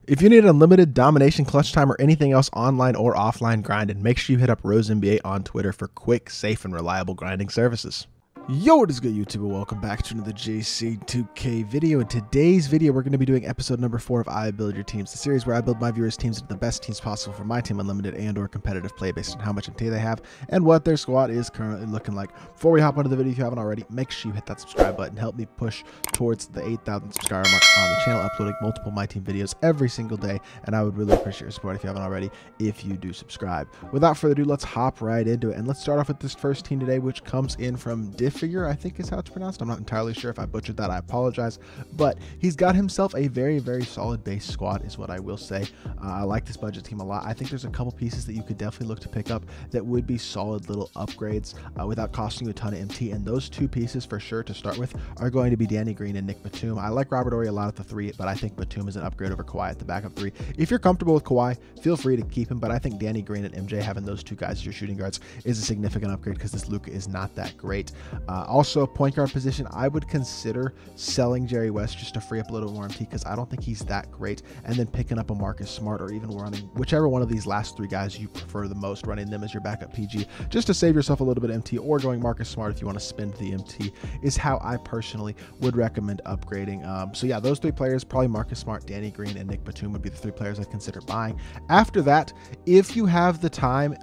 If you need unlimited domination, clutch time, or anything else online or offline grinding, make sure you hit up RoseNBA on Twitter for quick, safe, and reliable grinding services. Yo, what is good, YouTube, and welcome back to another JC2K video. In today's video, we're going to be doing episode number 4 of I Build Your Teams, the series where I build my viewers' teams into the best teams possible for my team, unlimited and or competitive play based on how much MT they have and what their squad is currently looking like. Before we hop onto the video, if you haven't already, make sure you hit that subscribe button. Help me push towards the 8,000 subscriber mark on the channel, uploading multiple My Team videos every single day, and I would really appreciate your support if you haven't already, if you do subscribe. Without further ado, let's hop right into it, and let's start off with this first team today, which comes in from Diffiger, I think is how it's pronounced. I'm not entirely sure. If I butchered that, I apologize, but he's got himself a very, very solid base squad is what I will say. I like this budget team a lot. I think there's a couple pieces that you could definitely look to pick up that would be solid little upgrades without costing you a ton of MT, and those two pieces for sure to start with are going to be Danny Green and Nick Batum. I like Robert Horry a lot at the 3, but I think Batum is an upgrade over Kawhi at the backup 3. If you're comfortable with Kawhi, feel free to keep him, but I think Danny Green and MJ, having those two guys as your shooting guards, is a significant upgrade because this Luka is not that great. Also, point guard position, I would consider selling Jerry West just to free up a little more MT because I don't think he's that great, and then picking up a Marcus Smart or even running whichever one of these last 3 guys you prefer the most, running them as your backup PG just to save yourself a little bit of MT, or going Marcus Smart if you want to spend the MT is how I personally would recommend upgrading. So yeah, those 3 players, probably Marcus Smart, Danny Green, and Nick Batum would be the 3 players I'd consider buying. After that, if you have the time,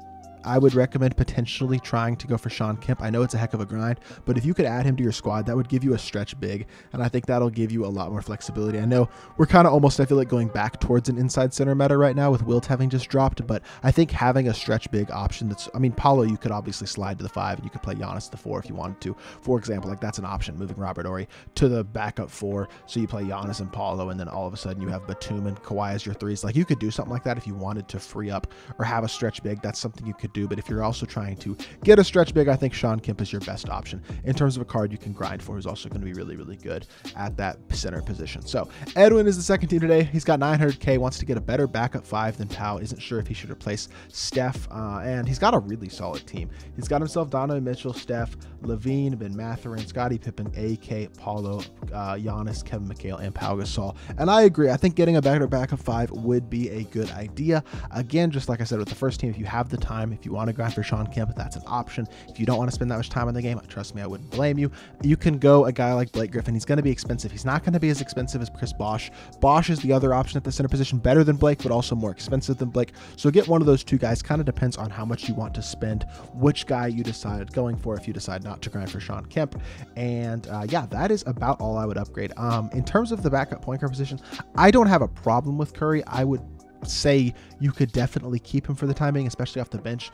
I would recommend potentially trying to go for Shawn Kemp. I know it's a heck of a grind, but if you could add him to your squad, that would give you a stretch big, and I think that'll give you a lot more flexibility. I know we're kind of almost, I feel like, going back towards an inside center meta right now with Wilt having just dropped, but I think having a stretch big option that's, I mean, Paulo, you could obviously slide to the 5, and you could play Giannis to the 4 if you wanted to. For example, like that's an option, moving Robert Horry to the backup 4, so you play Giannis and Paulo, and then all of a sudden you have Batum and Kawhi as your 3s. Like, you could do something like that if you wanted to free up or have a stretch big. That's something you could do, but if you're also trying to get a stretch big, I think Shawn Kemp is your best option in terms of a card you can grind for, who's also going to be really, really good at that center position. So Edwin is the second team today. He's got 900k, wants to get a better backup 5 than Powell, isn't sure if he should replace Steph, and he's got a really solid team. He's got himself Donovan Mitchell, Steph, Levine, Ben Mathurin, Scottie Pippen, AK, Paulo, Giannis, Kevin McHale, and Pau Gasol. And I agree. I think getting a better backup 5 would be a good idea. Again, just like I said with the first team, if you have the time, if you want to grind for Shawn Kemp, that's an option. If you don't want to spend that much time in the game, trust me, I wouldn't blame you. You can go a guy like Blake Griffin. He's going to be expensive. He's not going to be as expensive as Chris Bosh. Bosh is the other option at the center position, better than Blake, but also more expensive than Blake. So get one of those 2 guys. Kind of depends on how much you want to spend, which guy you decided going for if you decide not to grind for Shawn Kemp. And yeah, that is about all I would upgrade. In terms of the backup point guard position, I don't have a problem with Curry. I would say you could definitely keep him for the time being, especially off the bench.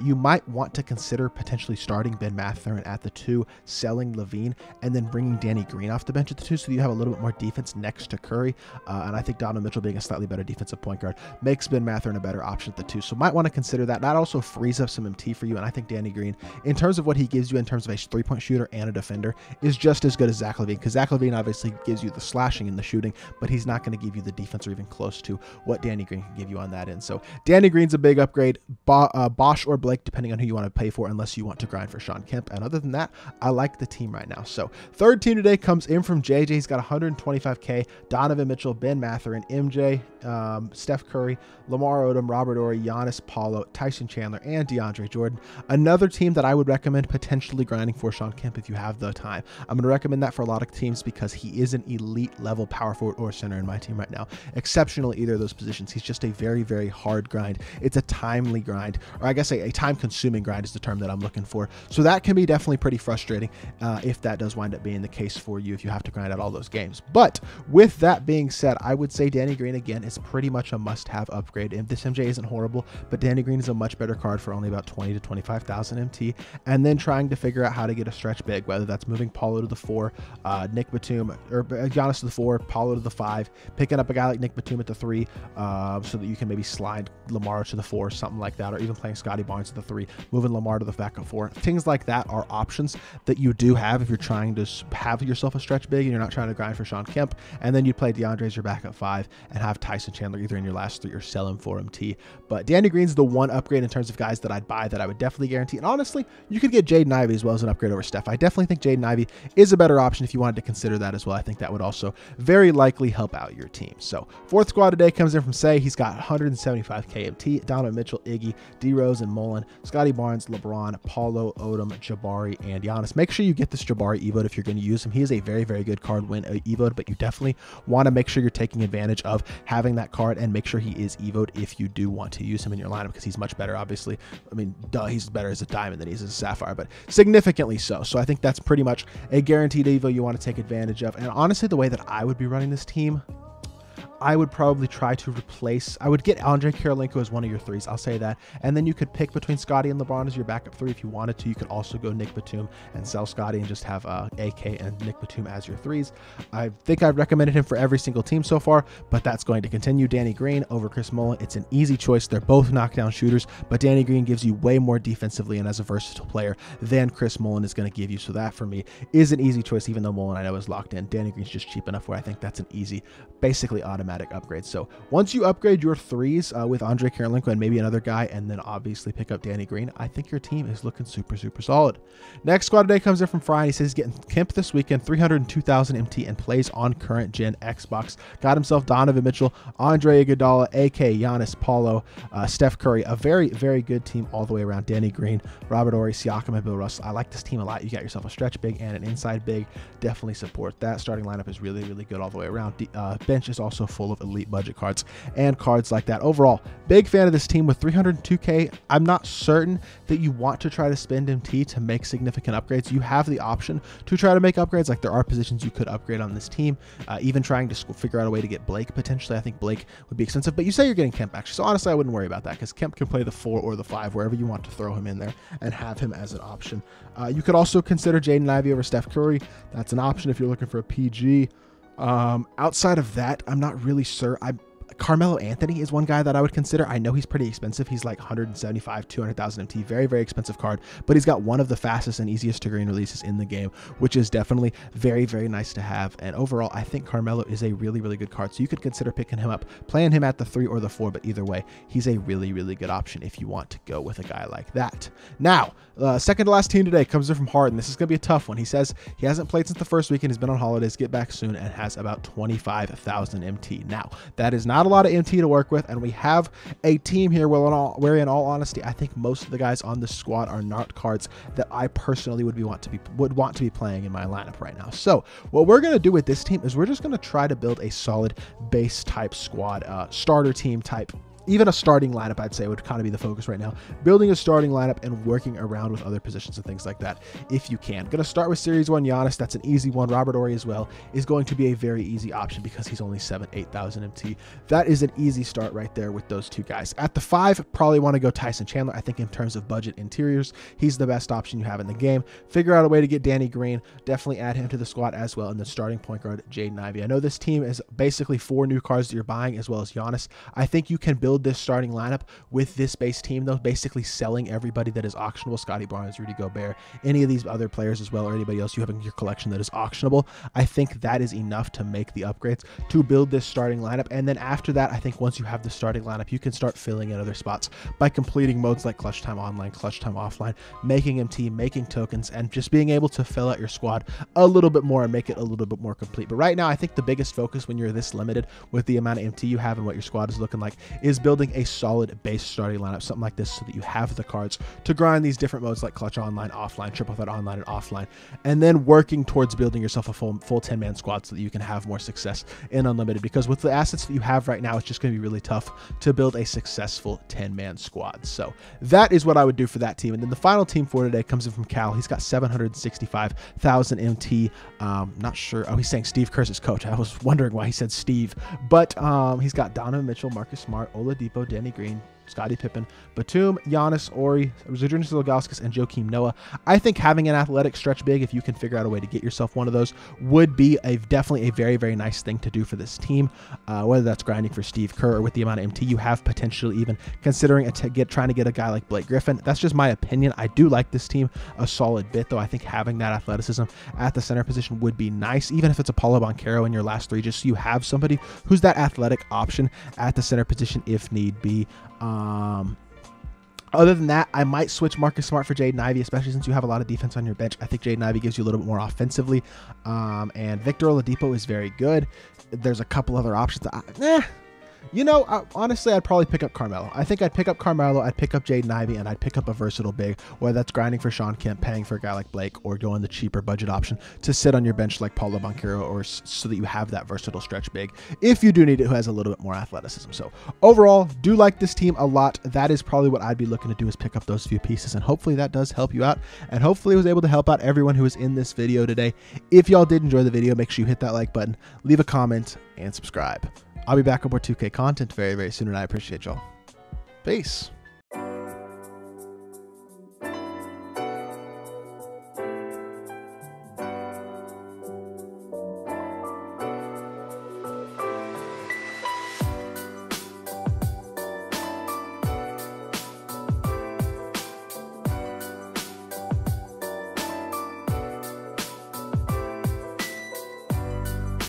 You might want to consider potentially starting Ben Mathurin at the 2, selling Levine, and then bringing Danny Green off the bench at the 2, so you have a little bit more defense next to Curry. And I think Donovan Mitchell being a slightly better defensive point guard makes Ben Mathurin a better option at the 2, so might want to consider that. That also frees up some MT for you, and I think Danny Green, in terms of what he gives you in terms of a 3-point shooter and a defender, is just as good as Zach LaVine, because Zach LaVine obviously gives you the slashing and the shooting, but he's not going to give you the defense or even close to what Danny Green can give you on that end. So Danny Green's a big upgrade. Bosh or Blake, depending on who you want to pay for, unless you want to grind for Shawn Kemp. And other than that, I like the team right now. So third team today comes in from JJ. He's got 125k. Donovan Mitchell, Ben Mathurin, MJ, Steph Curry, Lamar Odom, Robert Horry, Giannis, Paulo, Tyson Chandler, and DeAndre Jordan. Another team that I would recommend potentially grinding for Shawn Kemp if you have the time. I'm going to recommend that for a lot of teams because he is an elite level power forward or center in my team right now. Exceptional at either of those positions. He's just a very, very hard grind. It's a timely grind, or I guess a time-consuming grind is the term that I'm looking for. So that can be definitely pretty frustrating if that does wind up being the case for you if you have to grind out all those games. But with that being said, I would say Danny Green again is pretty much a must-have upgrade. And this MJ isn't horrible, but Danny Green is a much better card for only about 20 to 25,000 MT. And then trying to figure out how to get a stretch big, whether that's moving Paulo to the 4, Nick Batum, or Giannis to the 4, Paulo to the 5, picking up a guy like Nick Batum at the 3, so that you can maybe slide Lamar to the 4, something like that, or even playing Scotty Barnes to the 3, moving Lamar to the backup 4. Things like that are options that you do have if you're trying to have yourself a stretch big and you're not trying to grind for Sean Kemp. And then you play DeAndre as your backup 5 and have Tyson Chandler either in your last 3 or sell him for MT. But Danny Green's the one upgrade in terms of guys that I'd buy that I would definitely guarantee. And honestly, you could get Jaden Ivey as well as an upgrade over Steph. I definitely think Jaden Ivey is a better option if you wanted to consider that as well. I think that would also very likely help out your team. So fourth squad today comes in from Say. He's got 175 KMT, Donovan Mitchell, Iggy, D Rose, and Mullen, Scotty Barnes, LeBron, Paulo, Odom, Jabari, and Giannis. Make sure you get this Jabari evoed if you're going to use him. He is a very, very good card when evoed, but you definitely want to make sure you're taking advantage of having that card and make sure he is evoed if you do want to use him in your lineup, because he's much better, obviously. I mean, duh, he's better as a diamond than he is as a sapphire, but significantly so. So I think that's pretty much a guaranteed evo you want to take advantage of. And honestly, the way that I would be running this team, I would probably try to replace, I would get Andre Kirilenko as one of your 3s. I'll say that. And then you could pick between Scotty and LeBron as your backup 3 if you wanted to. You could also go Nick Batum and sell Scotty and just have AK and Nick Batum as your 3s. I think I've recommended him for every single team so far, but that's going to continue. Danny Green over Chris Mullen. It's an easy choice. They're both knockdown shooters, but Danny Green gives you way more defensively and as a versatile player than Chris Mullen is going to give you. So that for me is an easy choice, even though Mullen I know is locked in. Danny Green's just cheap enough where I think that's an easy, basically automatic upgrade. So once you upgrade your 3s with Andre Kirilenko and maybe another guy, and then obviously pick up Danny Green, I think your team is looking super, super solid. Next squad today comes in from Fry, and he says he's getting Kemp this weekend, 302,000 MT, and plays on current gen Xbox. Got himself Donovan Mitchell, Andre Iguodala, AK, Giannis, Paulo, Steph Curry. A very, very good team all the way around. Danny Green, Robert Horry, Siakam, and Bill Russell. I like this team a lot. You got yourself a stretch big and an inside big. Definitely support that. Starting lineup is really, really good all the way around. Bench is also full of elite budget cards and cards like that. Overall, big fan of this team with 302k. I'm not certain that you want to try to spend MT to make significant upgrades. You have the option to try to make upgrades. Like there are positions you could upgrade on this team, even trying to figure out a way to get Blake potentially. I think Blake would be expensive, but you say you're getting Kemp actually. So honestly, I wouldn't worry about that because Kemp can play the 4 or the 5 wherever you want to throw him in there and have him as an option. You could also consider Jaden Ivey over Steph Curry. That's an option if you're looking for a PG. Outside of that, I'm not really sure. Carmelo Anthony is one guy that I would consider. I know he's pretty expensive. He's like 175, 200,000 MT. Very, very expensive card, but he's got one of the fastest and easiest to green releases in the game, which is definitely very, very nice to have. And overall, I think Carmelo is a really, really good card. So you could consider picking him up, playing him at the 3 or the 4, but either way, he's a really, really good option if you want to go with a guy like that. Now, second to last team today comes in from Harden. This is going to be a tough one. He says he hasn't played since the first weekend. He's been on holidays, get back soon, and has about 25,000 MT. Now, that is not a lot of MT to work with, and we have a team here where in all honesty, I think most of the guys on this squad are not cards that I personally would want to be playing in my lineup right now. So what we're going to do with this team is we're just going to try to build a solid base type squad, starter team type. Even a starting lineup, I'd say, would kind of be the focus right now. Building a starting lineup and working around with other positions and things like that if you can. Going to start with Series 1 Giannis. That's an easy one. Robert Horry as well is going to be a very easy option because he's only 8,000 MT. That is an easy start right there with those two guys. At the 5, probably want to go Tyson Chandler. I think in terms of budget interiors, he's the best option you have in the game. Figure out a way to get Danny Green. Definitely add him to the squad as well. And the starting point guard, Jaden Ivey. I know this team is basically 4 new cards that you're buying as well as Giannis. I think you can build this starting lineup with this base team, though, basically selling everybody that is auctionable. Scotty Barnes, Rudy Gobert, any of these other players as well, or anybody else you have in your collection that is auctionable. I think that is enough to make the upgrades to build this starting lineup. And then after that, I think once you have the starting lineup, you can start filling in other spots by completing modes like Clutch Time Online, Clutch Time Offline, making MT, making tokens, and just being able to fill out your squad a little bit more and make it a little bit more complete. But right now, I think the biggest focus when you're this limited with the amount of MT you have and what your squad is looking like is building a solid base starting lineup, something like this, so that you have the cards to grind these different modes like Clutch Online, Offline, Triple Threat Online, and Offline, and then working towards building yourself a full 10-man squad so that you can have more success in Unlimited, because with the assets that you have right now, it's just going to be really tough to build a successful 10-man squad. So that is what I would do for that team. And then the final team for today comes in from Cal. He's got 765,000 MT. Not sure. Oh, he's saying Steve Kerr's his coach. I was wondering why he said Steve, but he's got Donovan Mitchell, Marcus Smart, Oladipo, Danny Green, Scottie Pippen, Batum, Giannis, Ori, Zydrunas Ilgauskas, and Joakim Noah. I think having an athletic stretch big, if you can figure out a way to get yourself one of those, would be definitely a very, very nice thing to do for this team, whether that's grinding for Steve Kerr or with the amount of MT you have, potentially even considering trying to get a guy like Blake Griffin. That's just my opinion. I do like this team a solid bit, though. I think having that athleticism at the center position would be nice, even if it's a Paulo Banchero in your last three, just so you have somebody who's that athletic option at the center position if need be. Other than that, I might switch Marcus Smart for Jaden Ivey, especially since you have a lot of defense on your bench. I think Jaden Ivey gives you a little bit more offensively, and Victor Oladipo is very good. There's a couple other options. You know, honestly, I'd probably pick up Carmelo. I think I'd pick up Carmelo, I'd pick up Jaden Ivey, and I'd pick up a versatile big, whether that's grinding for Sean Kemp, paying for a guy like Blake, or going the cheaper budget option to sit on your bench like Paulo Banchero, or so that you have that versatile stretch big if you do need it, who has a little bit more athleticism. So overall, do like this team a lot. That is probably what I'd be looking to do, is pick up those few pieces, and hopefully that does help you out, and hopefully it was able to help out everyone who was in this video today. If y'all did enjoy the video, make sure you hit that like button, leave a comment, and subscribe. I'll be back with more 2K content very, very soon, and I appreciate y'all. Peace.